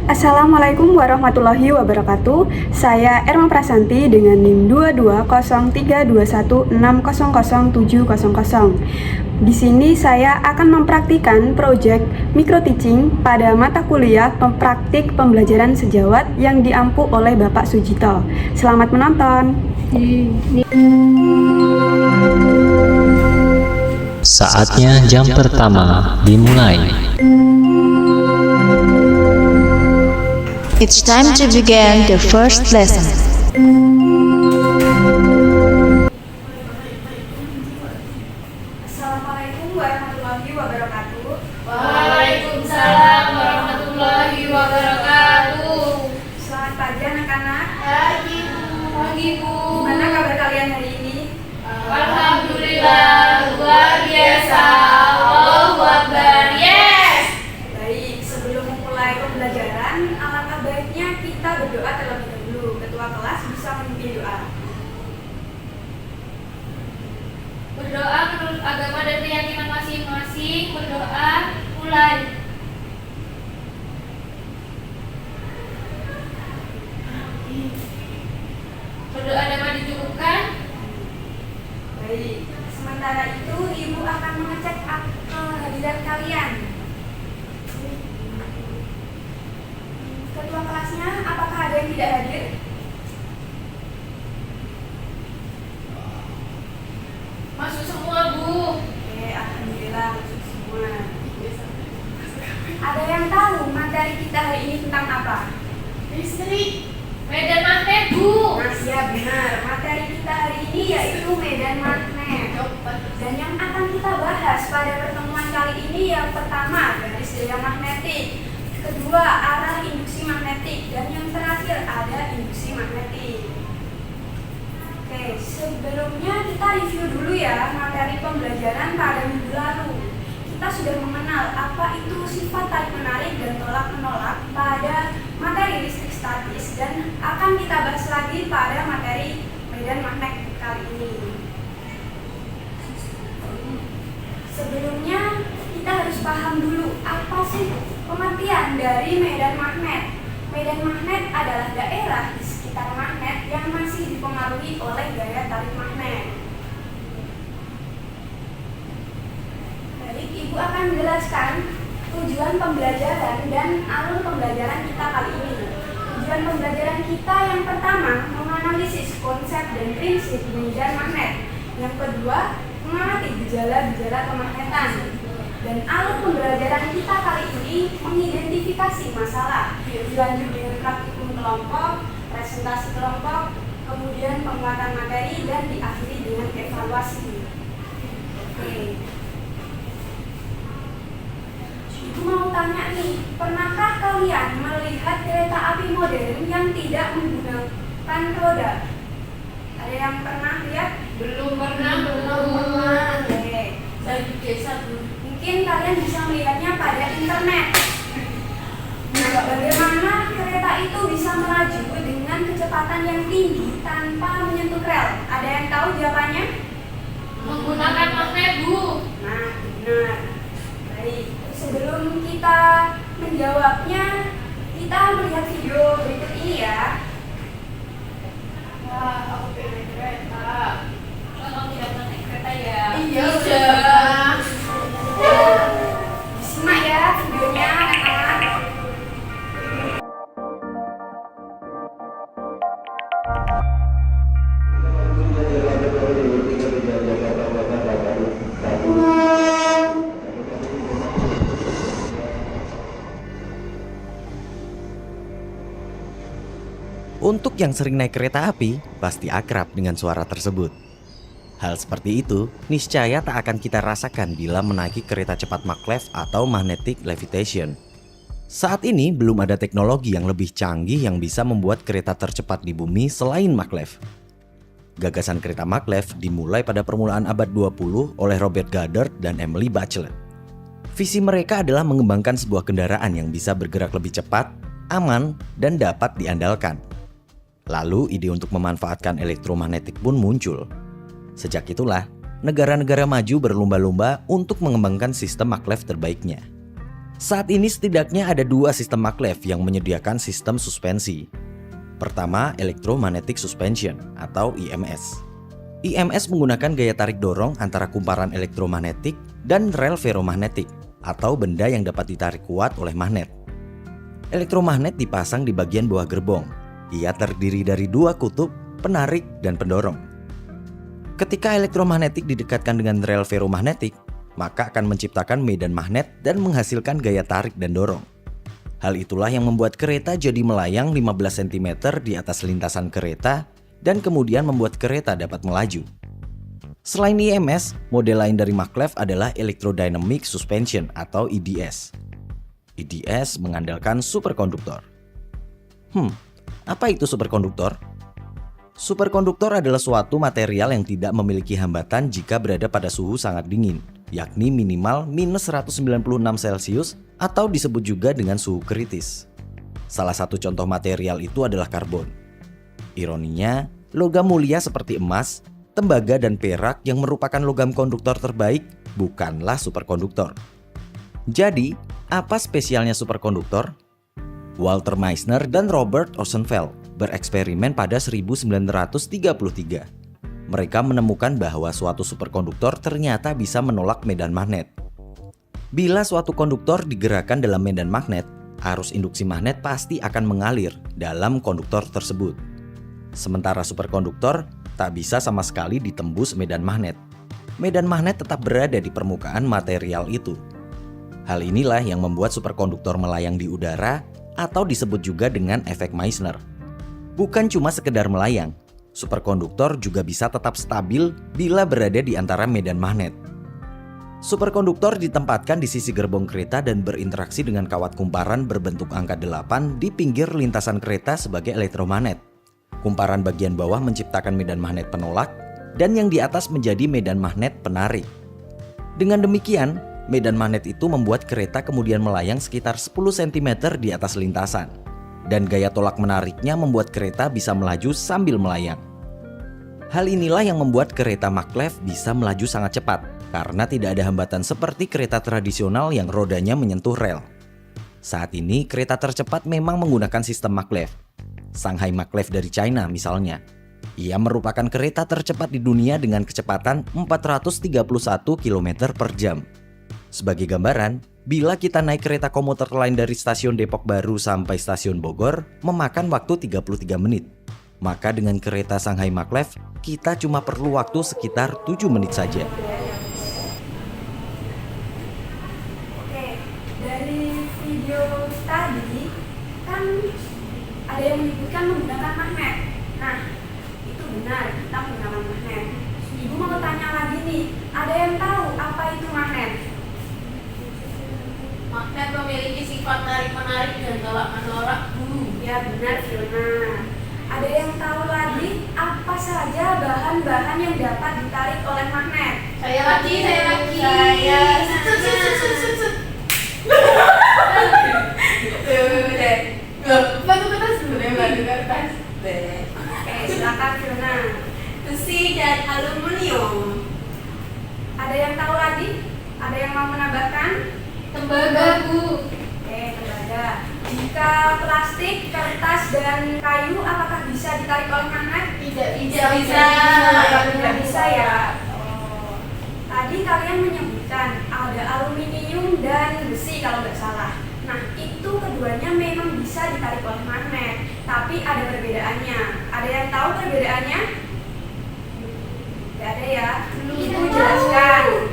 Assalamualaikum warahmatullahi wabarakatuh. Saya Erma Prasanti dengan NIM 2203216007000. Di sini saya akan mempraktikkan proyek micro teaching pada mata kuliah praktik pembelajaran sejawat yang diampu oleh Bapak Sujito. Selamat menonton. Saatnya jam pertama dimulai. It's time to begin the first lesson. Assalamualaikum warahmatullahi wabarakatuh. Waalaikumsalam warahmatullahi wabarakatuh. Selamat pagi anak-anak. Pagi Bu. Gimana kabar kalian hari ini? Alhamdulillah luar biasa. Allahu Akbar. Yes. Baik, sebelum memulai pembelajaran, alangkah baiknya kita berdoa terlebih dahulu. Ketua kelas bisa memimpin doa. Berdoa menurut agama dan keyakinan masing-masing. Berdoa mulai. Berdoa dapat dicukupkan. Baik, sementara itu Ibu akan mengecek kehadiran kalian. Ketua kelasnya, apakah ada yang tidak hadir? Masuk semua Bu. Oke, alhamdulillah masuk semua. Ada yang tahu materi kita hari ini tentang apa? Listrik. Medan magnet Bu. Nah, iya benar. Materi kita hari ini yaitu medan magnet. Dan yang akan kita bahas pada pertemuan kali ini yang pertama garis daya magnetik, kedua arah induksi magnetik, dan yang terakhir ada induksi magnetik. Oke, sebelumnya kita review dulu ya materi pembelajaran pada minggu lalu. Kita sudah mengenal apa itu sifat tarik menarik dan tolak menolak pada materi listrik statis, dan akan kita bahas lagi pada materi medan magnet kali ini. Sebelumnya kita harus paham dulu apa sih pengertian dari medan magnet. Medan magnet adalah daerah di sekitar magnet yang masih dipengaruhi oleh gaya tarik magnet. Baik, Ibu akan menjelaskan tujuan pembelajaran dan alur pembelajaran kita kali ini. Tujuan pembelajaran kita yang pertama menganalisis konsep dan prinsip medan magnet. Yang kedua, mengamati gejala-gejala kemagnetan. Dan alur pembelajaran kita kali ini mengidentifikasi masalah, dilanjut dengan praktikum kelompok, presentasi kelompok, kemudian penguatan materi, dan diakhiri dengan evaluasi. Oke. Ibu mau tanya nih, pernahkah kalian melihat kereta api modern yang tidak menggunakan roda? Ada yang pernah lihat? Belum pernah. Oke. Saya di desa Bu. Mungkin kalian bisa melihatnya pada internet. Nah, bagaimana kereta itu bisa melaju dengan kecepatan yang tinggi tanpa menyentuh rel? Ada yang tahu jawabannya? Menggunakan magnet Bu. Nah, benar. Baik, sebelum kita menjawabnya, kita melihat video berikut ini ya. Wah, aku pengen kereta. Kalau tidak pernah naik kereta ya. Iya. Disimak ya videonya anak-anak. Untuk yang sering naik kereta api, pasti akrab dengan suara tersebut. Hal seperti itu niscaya tak akan kita rasakan bila menaiki kereta cepat maglev atau magnetic levitation. Saat ini belum ada teknologi yang lebih canggih yang bisa membuat kereta tercepat di bumi selain maglev. Gagasan kereta maglev dimulai pada permulaan abad 20 oleh Robert Goddard dan Emily Bachelet. Visi mereka adalah mengembangkan sebuah kendaraan yang bisa bergerak lebih cepat, aman, dan dapat diandalkan. Lalu ide untuk memanfaatkan elektromagnetik pun muncul. Sejak itulah, negara-negara maju berlomba-lomba untuk mengembangkan sistem maglev terbaiknya. Saat ini setidaknya ada dua sistem maglev yang menyediakan sistem suspensi. Pertama, Electromagnetic Suspension atau EMS. EMS menggunakan gaya tarik dorong antara kumparan elektromagnetik dan rel ferromagnetik atau benda yang dapat ditarik kuat oleh magnet. Elektromagnet dipasang di bagian bawah gerbong. Ia terdiri dari dua kutub, penarik dan pendorong. Ketika elektromagnetik didekatkan dengan rel ferromagnetik, maka akan menciptakan medan magnet dan menghasilkan gaya tarik dan dorong. Hal itulah yang membuat kereta jadi melayang 15 cm di atas lintasan kereta dan kemudian membuat kereta dapat melaju. Selain EMS, model lain dari maglev adalah Electrodynamic Suspension atau EDS. EDS mengandalkan superkonduktor. Apa itu superkonduktor? Superkonduktor adalah suatu material yang tidak memiliki hambatan jika berada pada suhu sangat dingin, yakni minimal minus 196 Celcius atau disebut juga dengan suhu kritis. Salah satu contoh material itu adalah karbon. Ironinya, logam mulia seperti emas, tembaga dan perak yang merupakan logam konduktor terbaik bukanlah superkonduktor. Jadi, apa spesialnya superkonduktor? Walter Meissner dan Robert Rosenfeld bereksperimen pada 1933. Mereka menemukan bahwa suatu superkonduktor ternyata bisa menolak medan magnet. Bila suatu konduktor digerakkan dalam medan magnet, arus induksi magnet pasti akan mengalir dalam konduktor tersebut. Sementara superkonduktor tak bisa sama sekali ditembus medan magnet. Medan magnet tetap berada di permukaan material itu. Hal inilah yang membuat superkonduktor melayang di udara atau disebut juga dengan efek Meissner. Bukan cuma sekedar melayang, superkonduktor juga bisa tetap stabil bila berada di antara medan magnet. Superkonduktor ditempatkan di sisi gerbong kereta dan berinteraksi dengan kawat kumparan berbentuk angka 8 di pinggir lintasan kereta sebagai elektromagnet. Kumparan bagian bawah menciptakan medan magnet penolak dan yang di atas menjadi medan magnet penarik. Dengan demikian, medan magnet itu membuat kereta kemudian melayang sekitar 10 cm di atas lintasan. Dan gaya tolak menariknya membuat kereta bisa melaju sambil melayang. Hal inilah yang membuat kereta maglev bisa melaju sangat cepat karena tidak ada hambatan seperti kereta tradisional yang rodanya menyentuh rel. Saat ini kereta tercepat memang menggunakan sistem maglev. Shanghai Maglev dari China misalnya. Ia merupakan kereta tercepat di dunia dengan kecepatan 431 km per jam. Sebagai gambaran, bila kita naik kereta komuter lain dari stasiun Depok Baru sampai stasiun Bogor, memakan waktu 33 menit. Maka dengan kereta Shanghai Maglev, kita cuma perlu waktu sekitar 7 menit saja. Oke, dari video tadi kan ada yang menyebutkan menggunakan magnet. Nah, itu benar, kita menggunakan magnet. Ibu mau tanya lagi nih, ada yang tahu apa itu magnet? Magnet memiliki sifat tarik-menarik dan tolak-menolak. Ya benar, Fiona. Ada yang tahu lagi apa saja bahan-bahan yang dapat ditarik oleh magnet? Saya lagi. Oke, silakan Fiona. Besi dan aluminium. Ada yang tahu lagi? Ada yang mau menambahkan? Tembaga, Bu. Oke, tembaga. Jika plastik, kertas, dan kayu, apakah bisa ditarik oleh magnet? Tidak Tidak bisa ya. Oh. Tadi kalian menyebutkan ada aluminium dan besi kalau nggak salah. Nah, itu keduanya memang bisa ditarik oleh magnet, tapi ada perbedaannya. Ada yang tahu perbedaannya? Tidak ada ya? Ibu jelaskan.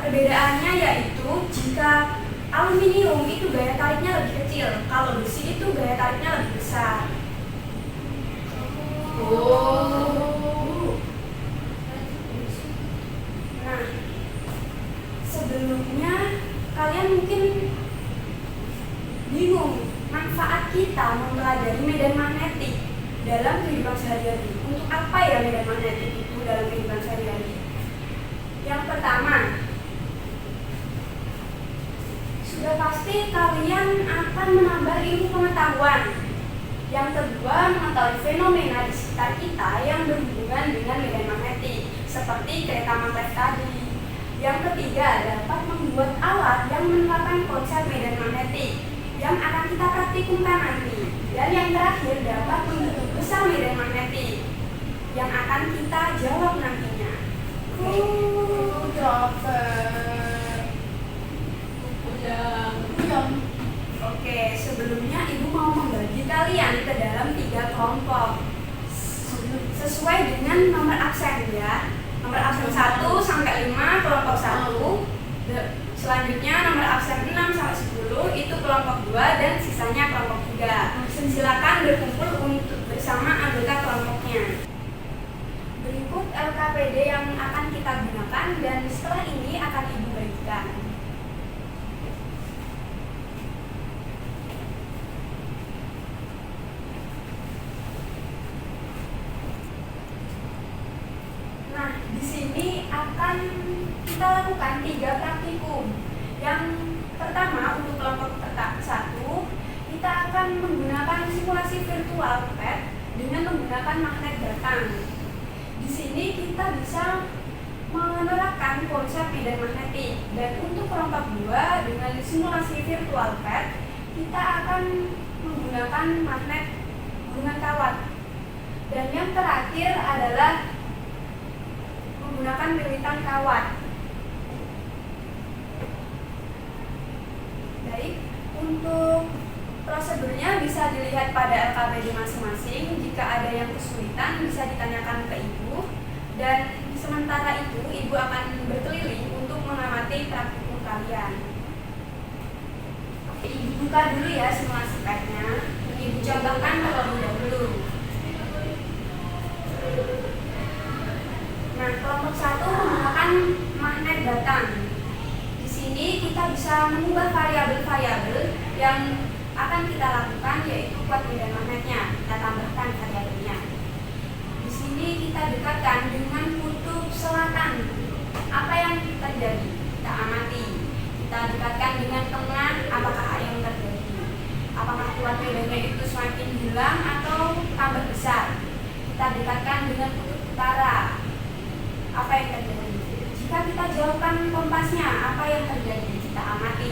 Perbedaannya yaitu jika aluminium itu gaya tariknya lebih kecil, kalau besi itu gaya tariknya lebih besar. Nah, sebelumnya kalian mungkin bingung manfaat kita mempelajari medan magnetik dalam kehidupan sehari-hari. Untuk apa ya medan magnetik itu dalam kehidupan sehari-hari? Yang pertama, sudah pasti kalian akan menambah ilmu pengetahuan. Yang kedua, mengetahui fenomena di sekitar kita yang berhubungan dengan medan magnetik, seperti kereta maglev tadi. Yang ketiga, dapat membuat alat yang menerapkan konsep medan magnetik yang akan kita praktikumkan nanti. Dan yang terakhir, dapat membentuk besar medan magnetik yang akan kita jawab nantinya. Oke, sebelumnya Ibu mau membagi kalian ke dalam 3 kelompok sesuai dengan nomor absen ya. Nomor absen 1 sampai 5 kelompok 1. Selanjutnya nomor absen 6 sampai 10 itu kelompok 2 dan sisanya kelompok 3. Silakan berkumpul untuk bersama anggota kelompoknya. Berikut LKPD yang akan kita gunakan dan setelah ini akan Ibu bagikan. Nah, di sini akan kita lakukan 3 praktikum. Yang pertama untuk kelompok 1, kita akan menggunakan simulasi virtual pad dengan menggunakan magnet datang. Di sini kita bisa menerapkan konsep medan magnetik. Dan untuk kelompok 2 dengan simulasi virtual pad, kita akan menggunakan magnet gulungan kawat. Dan yang terakhir adalah menggunakan lilitan kawat. Baik, untuk prosedurnya bisa dilihat pada LKPD masing-masing. Jika ada yang kesulitan bisa ditanyakan ke Ibu. Dan sementara itu Ibu akan berkeliling untuk mengamati praktikum kalian. Oke, Ibu buka dulu ya simulasi pad-nya. Ibu contohkan terlebih dahulu. Nah, kelompok 1 menggunakan magnet datang. Di sini kita bisa mengubah variabel-variabel yang akan kita lakukan, yaitu kuat medan magnetnya. Kita tambahkan variabelnya. Di sini kita dekatkan dengan kutub selatan. Apa yang terjadi? Kita amati. Kita dekatkan dengan tengah. Apakah yang terjadi? Apakah kuat medannya itu semakin hilang atau tambah besar? Kita dekatkan dengan kutub utara. Apa yang terjadi? Jika kita jauhkan kompasnya, apa yang terjadi? Kita amati.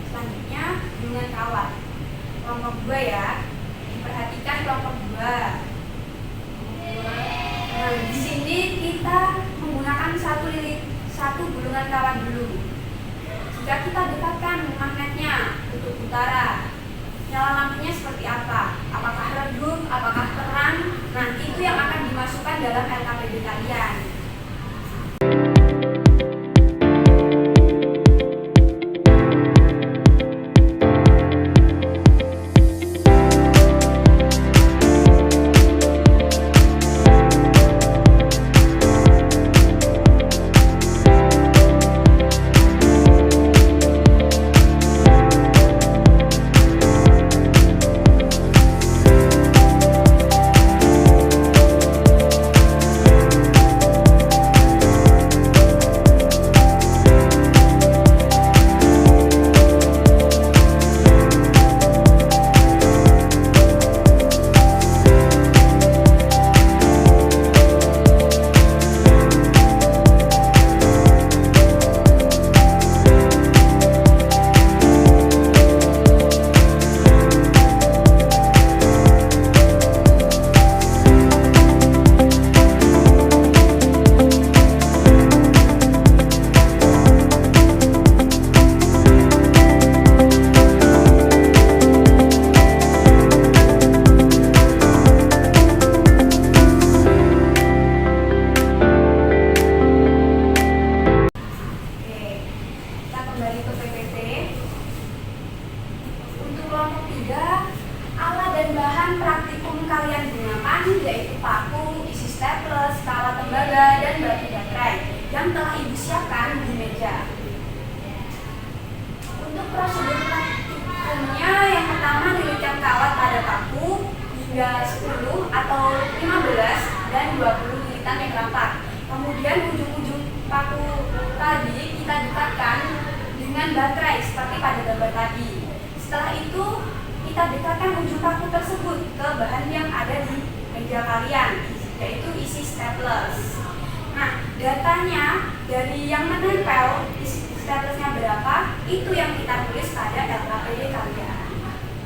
Selanjutnya dengan kawat. Kelompok 2 ya. Perhatikan kelompok 2. Nah, di sini kita menggunakan satu gulungan kawat dulu. Jika kita dekatkan magnetnya kutub utara, nyala lampunya seperti apa? Apakah redup? Apakah terang? Nah, itu yang akan dimasukkan dalam LKPD kalian. yang telah Ibu siapkan di meja. Untuk prosedur praktikumnya, yang pertama lilitkan kawat pada paku hingga 10 atau 15 dan 20 lilitan yang rapat. Kemudian ujung-ujung paku tadi kita dekatkan dengan baterai seperti pada gambar tadi. Setelah itu kita dekatkan ujung paku tersebut ke bahan yang ada di meja kalian, yaitu isi staples. Nah, datanya dari yang menempel statusnya berapa, itu yang kita tulis pada LKPD kalian.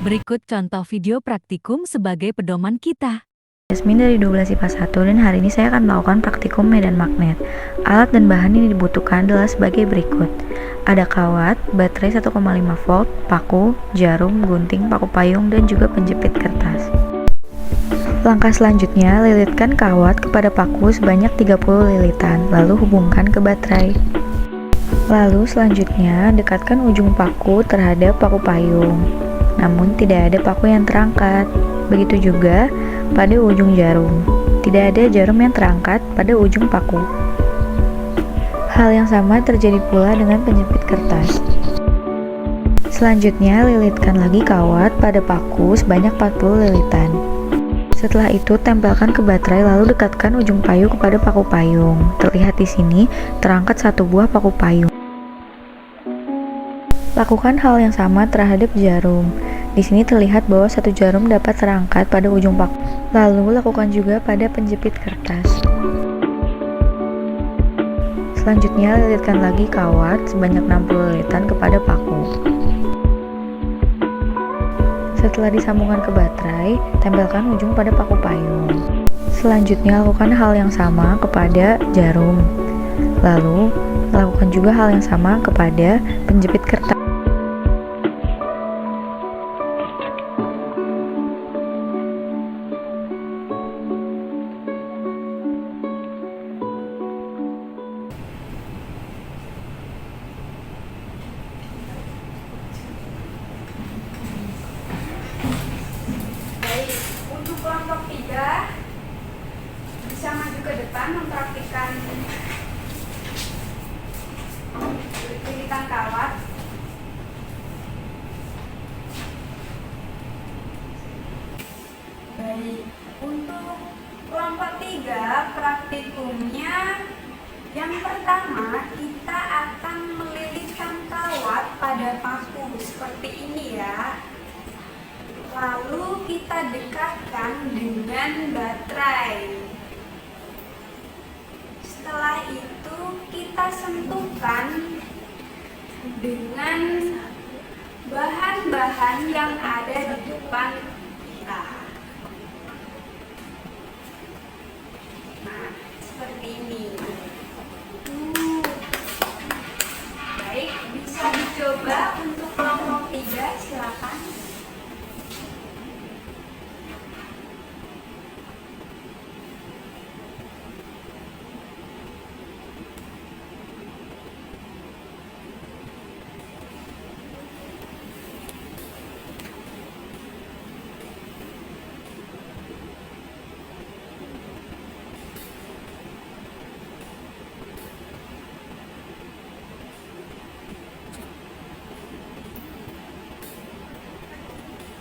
Berikut contoh video praktikum sebagai pedoman kita. Yasmin dari 12 IPA 1 dan hari ini saya akan melakukan praktikum medan magnet. Alat dan bahan yang dibutuhkan adalah sebagai berikut. Ada kawat, baterai 1,5 volt, paku, jarum, gunting, paku payung, dan juga penjepit kertas. Langkah selanjutnya, lilitkan kawat kepada paku sebanyak 30 lilitan, lalu hubungkan ke baterai. Lalu selanjutnya, dekatkan ujung paku terhadap paku payung. Namun tidak ada paku yang terangkat. Begitu juga pada ujung jarum. Tidak ada jarum yang terangkat pada ujung paku. Hal yang sama terjadi pula dengan penjepit kertas. Selanjutnya, lilitkan lagi kawat pada paku sebanyak 40 lilitan. Setelah itu, tempelkan ke baterai lalu dekatkan ujung payu kepada paku payung. Terlihat di sini terangkat satu buah paku payung. Lakukan hal yang sama terhadap jarum. Di sini terlihat bahwa satu jarum dapat terangkat pada ujung paku. Lalu lakukan juga pada penjepit kertas. Selanjutnya, lilitkan lagi kawat sebanyak 60 lilitan kepada paku. Setelah disambungkan ke baterai, tempelkan ujung pada paku payung. Selanjutnya, lakukan hal yang sama kepada jarum. Lalu, lakukan juga hal yang sama kepada penjepit kertas. Baik, untuk kelompok 3 bisa maju ke depan mempraktikkan lilitan kawat. Baik, untuk kelompok 3 praktikumnya yang pertama kita akan melilitkan kawat pada paku seperti ini ya. Lalu kita dekatkan dengan baterai. Setelah itu kita sentuhkan dengan bahan-bahan yang ada di depan kita. Nah, seperti ini. Baik, bisa dicoba untuk kelompok 3, silakan.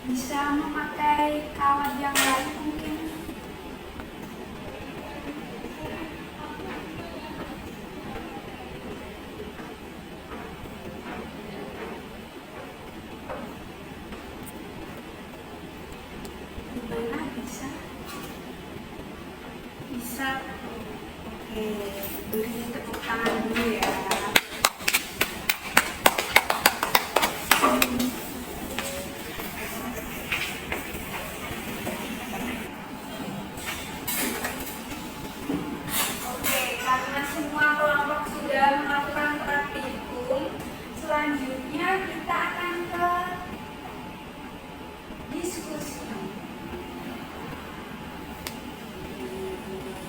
Bisa memakai kawat yang lain mungkin. Gimana, bisa? Bisa. Oke, beri tepuk tangan dulu ya. Selanjutnya kita akan ke diskusi.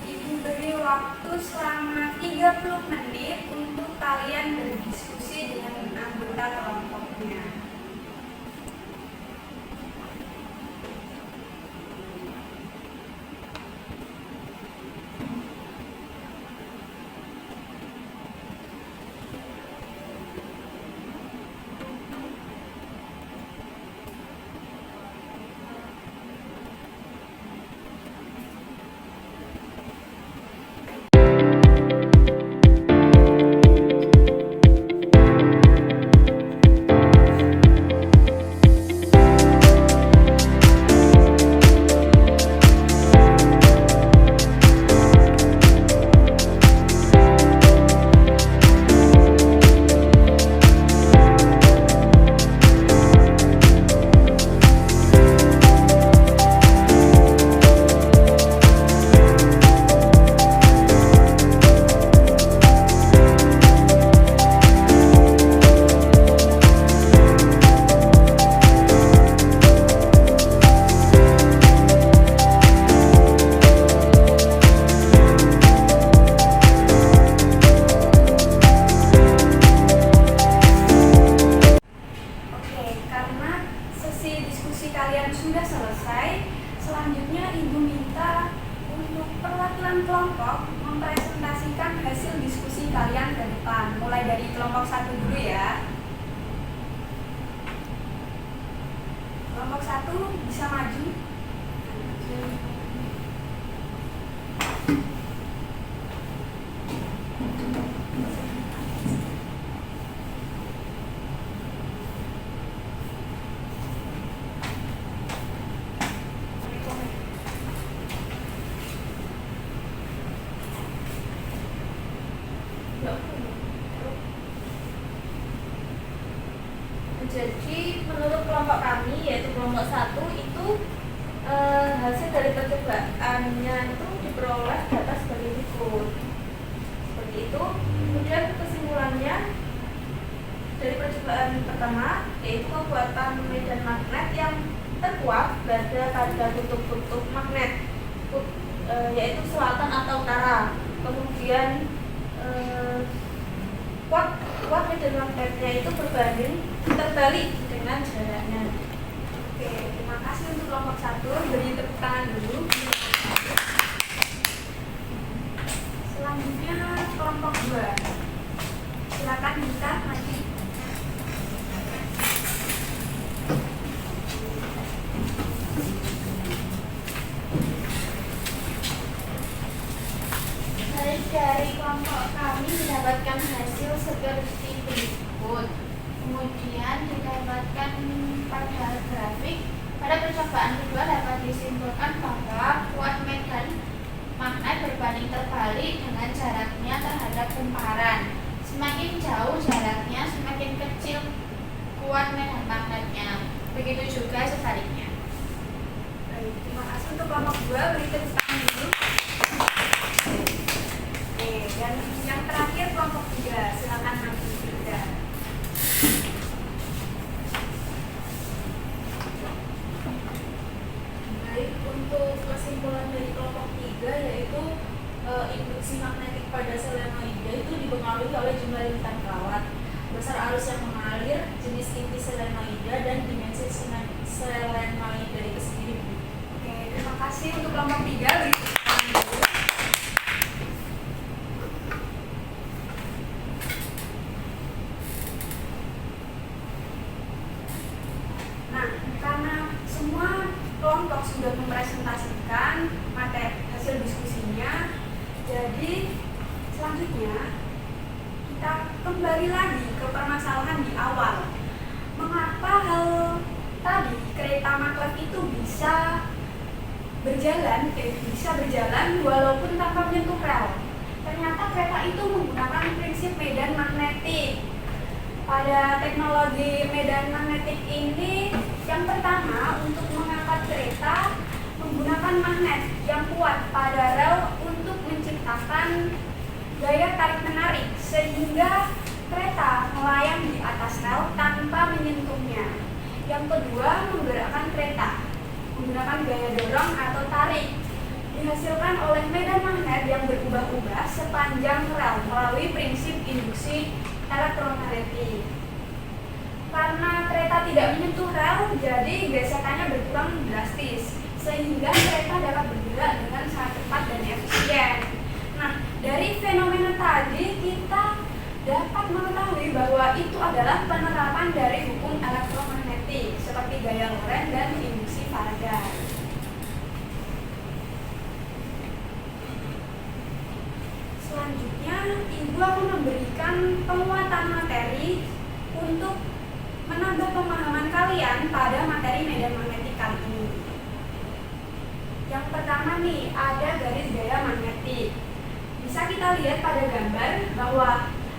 Ibu beri waktu selama 30 menit untuk kalian berdiskusi dengan anggota kelompoknya. diskusi kalian sudah selesai, selanjutnya Ibu minta untuk perwakilan kelompok mempresentasikan hasil diskusi kalian ke depan. Mulai dari kelompok 1 dulu ya. Kelompok 1 bisa maju. Jadi menurut kelompok kami, yaitu kelompok 1 itu hasil dari percobaannya itu diperoleh data sebagai berikut. Seperti itu. Kemudian kesimpulannya dari percobaan pertama yaitu kekuatan medan magnet yang terkuat berada pada kutub-kutub magnet, yaitu selatan atau utara. Kemudian kuat medan magnetnya itu terbalik dengan jaraknya. Oke, terima kasih untuk kelompok 1. Beri tepuk tangan dulu. Selanjutnya kelompok 2. Silakan Dita maju. Dari kelompok kami mendapatkan hasil seperti berikut. Kemudian didapatkan pada grafik. Pada percobaan kedua dapat disimpulkan bahwa kuat medan magnet berbanding terbalik dengan jaraknya terhadap kumparan. Semakin jauh jaraknya, semakin kecil kuat medan magnetnya. Begitu juga sebaliknya. Baik, terima kasih untuk kelompok 2. Beri tepuk tangan dulu. Oke, dan yang terakhir kelompok 3. Silakan maju Frida. Baik, untuk kesimpulan dari kelompok 3 yaitu induksi magnetik pada selenoida itu dipengaruhi oleh jumlah lintang kawat, besar arus yang mengalir, jenis inti selenoida, dan dimensi selenoida itu sendiri. Oke, terima kasih untuk kelompok 3. Beri tepuk tangan dulu. Nah, karena semua kelompok sudah mempresentasikan materi hasil diskusinya, jadi selanjutnya kita kembali lagi ke permasalahan di awal. Mengapa hal tadi kereta maglev itu bisa berjalan walaupun tanpa menyentuh rel? Ternyata kereta itu menggunakan prinsip medan magnetik. Pada teknologi medan magnetik ini, yang pertama untuk mengangkat kereta menggunakan magnet yang kuat pada rel untuk menciptakan gaya tarik-menarik sehingga kereta melayang di atas rel tanpa menyentuhnya. Yang kedua, menggerakkan kereta menggunakan gaya dorong atau tarik dihasilkan oleh medan magnet yang berubah-ubah sepanjang rel melalui prinsip induksi elektromagnetik. Karena kereta tidak menyentuh rel, jadi gesekannya berkurang drastis, sehingga kereta dapat bergerak dengan sangat cepat dan efisien. Nah, dari fenomena tadi kita dapat mengetahui bahwa itu adalah penerapan dari hukum elektromagnetik seperti gaya Lorentz dan induksi Faraday. Selanjutnya, Ibu akan memberikan penguatan materi untuk menambah pemahaman kalian pada materi medan magnetik kali ini. Yang pertama nih, ada garis gaya magnetik. Bisa kita lihat pada gambar bahwa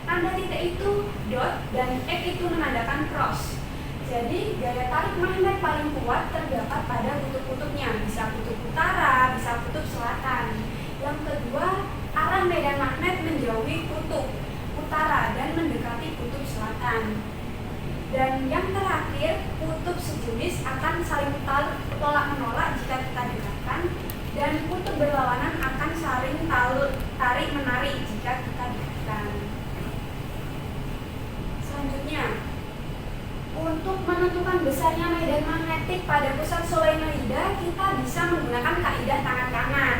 tanda titik itu dot dan X itu menandakan cross. Jadi gaya tarik magnet paling kuat terdapat pada kutub-kutubnya, bisa kutub utara, bisa kutub selatan. Yang kedua, arah medan magnet menjauhi kutub utara dan mendekati kutub selatan. Dan yang terakhir, kutub sejenis akan saling tolak-menolak jika kita dekatkan, dan kutub berlawanan akan saling tarik-menarik jika kita dekatkan. Selanjutnya, Untuk menentukan besarnya medan magnetik pada pusat solenoida, kita bisa menggunakan kaidah tangan kanan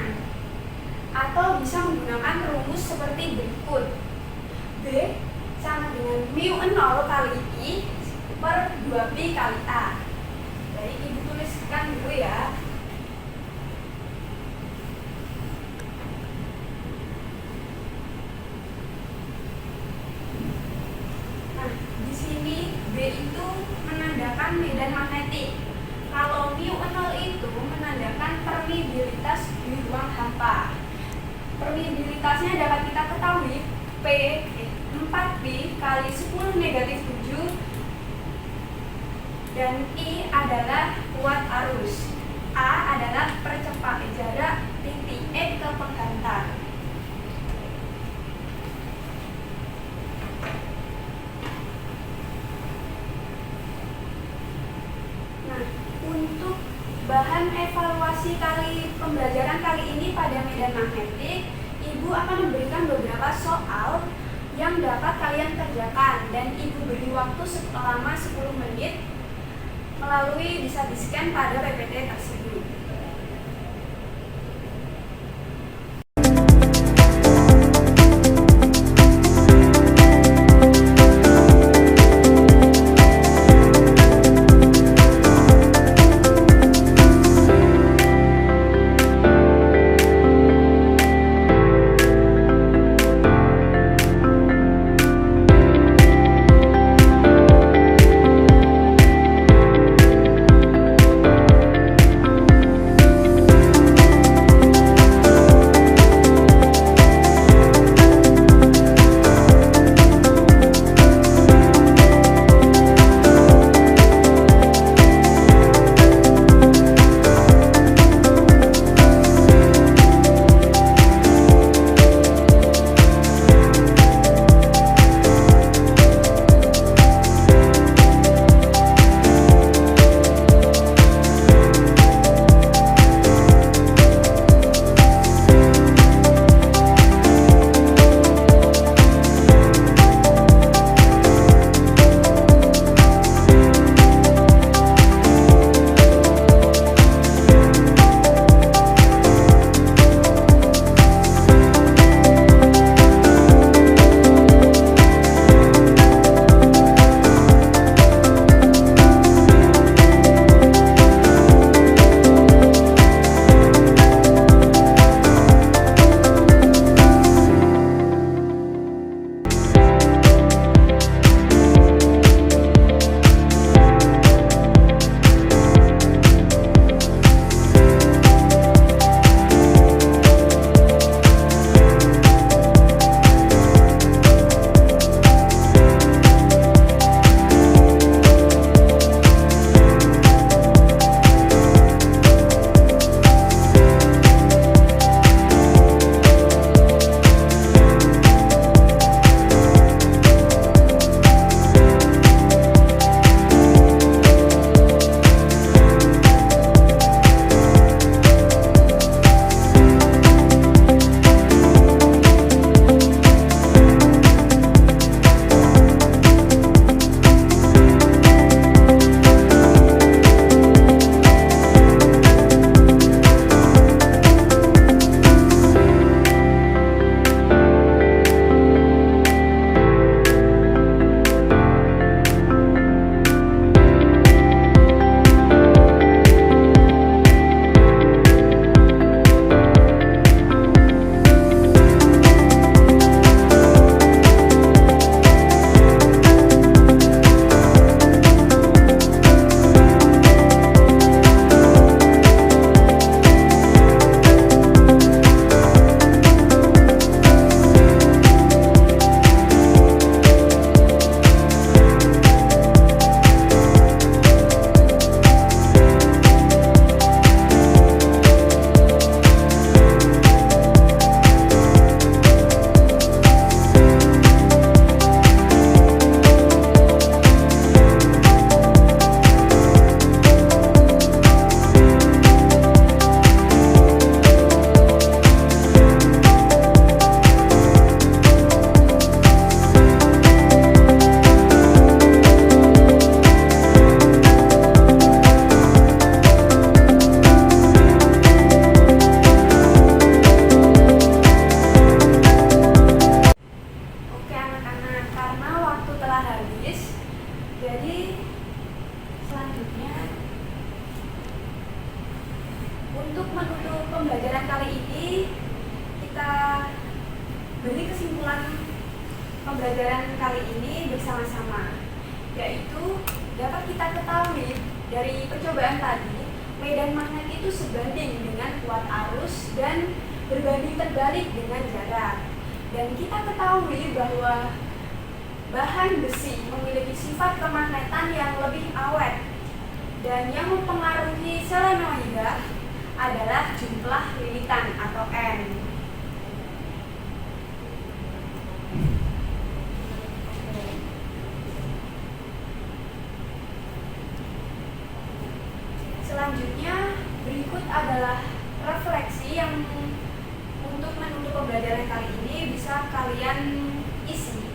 atau bisa menggunakan rumus seperti berikut. B sama dengan mu0 kali I per 2pi kali A. Jadi ibu tuliskan dulu ya. Nah, di sini B itu menandakan medan magnetik. Kalau mu0 itu menandakan permeabilitas di ruang hampa. Permeabilitasnya dapat kita ketahui 4pi kali 10 negatif 7 dan I adalah kuat arus, A adalah percepat jarak titik E ke penghantar. Nah, untuk bahan evaluasi pembelajaran kali ini pada medan magnetik, Ibu akan memberikan beberapa soal yang dapat kalian kerjakan dan Ibu beri waktu selama 10 menit melalui bisa di-scan pada PPT tersebut. untuk menutup pembelajaran kali ini, kita beri kesimpulan pembelajaran kali ini bersama-sama, yaitu dapat kita ketahui dari percobaan tadi, medan magnet itu sebanding dengan kuat arus dan berbanding terbalik dengan jarak. Dan kita ketahui bahwa bahan besi memiliki sifat kemagnetan yang lebih awet, dan yang mempengaruhi solenoida adalah jumlah lilitan atau N. Selanjutnya, berikut adalah refleksi yang untuk menutup pembelajaran kali ini bisa kalian isi.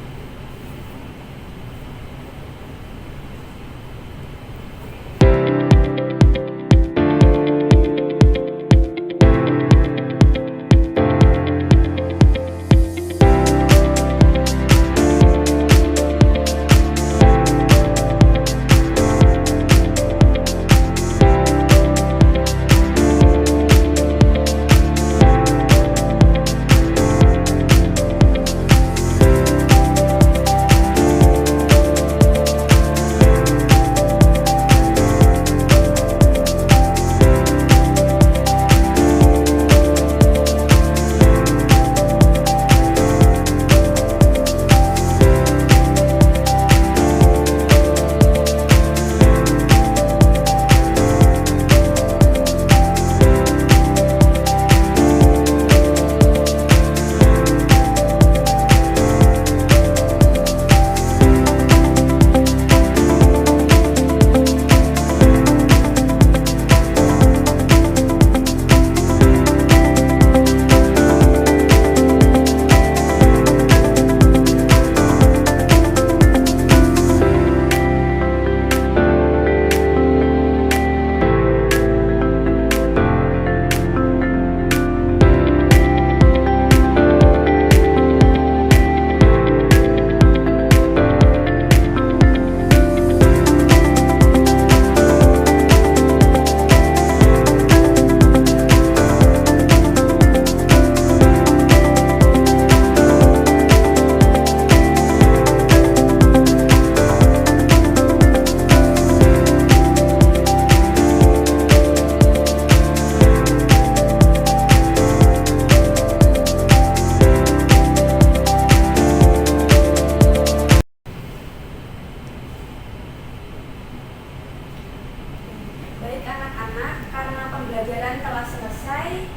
Baik anak-anak, karena pembelajaran telah selesai,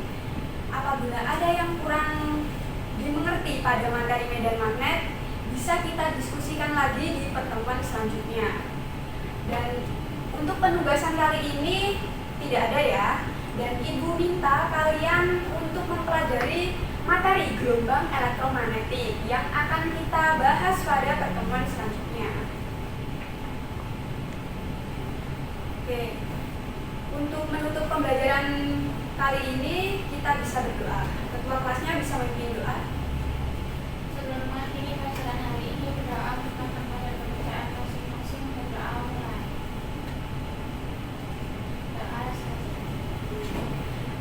apabila ada yang kurang dimengerti pada materi medan magnet, bisa kita diskusikan lagi di pertemuan selanjutnya. Dan untuk penugasan kali ini tidak ada ya, dan Ibu minta kalian untuk mempelajari materi gelombang elektromagnetik yang akan kita bahas pada pertemuan selanjutnya. Oke. Untuk menutup pembelajaran kali ini, kita bisa berdoa. Ketua kelasnya bisa memimpin doa. Sebelum mengakhiri pelajaran hari ini, berdoa merupakan pada pekerjaan masing-masing. Berdoa mulai. Doa saja.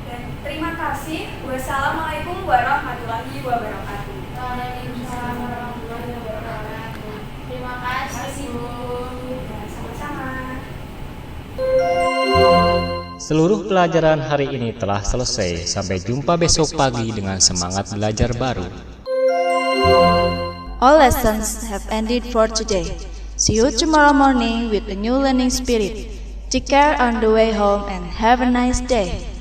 Dan terima kasih. Wassalamualaikum warahmatullahi wabarakatuh. Waalaikumsalam warahmatullahi wabarakatuh. Terima kasih, Bu. Ya, sama-sama. Seluruh pelajaran hari ini telah selesai. Sampai jumpa besok pagi dengan semangat belajar baru. All lessons have ended for today. See you tomorrow morning with a new learning spirit. Take care on the way home and have a nice day.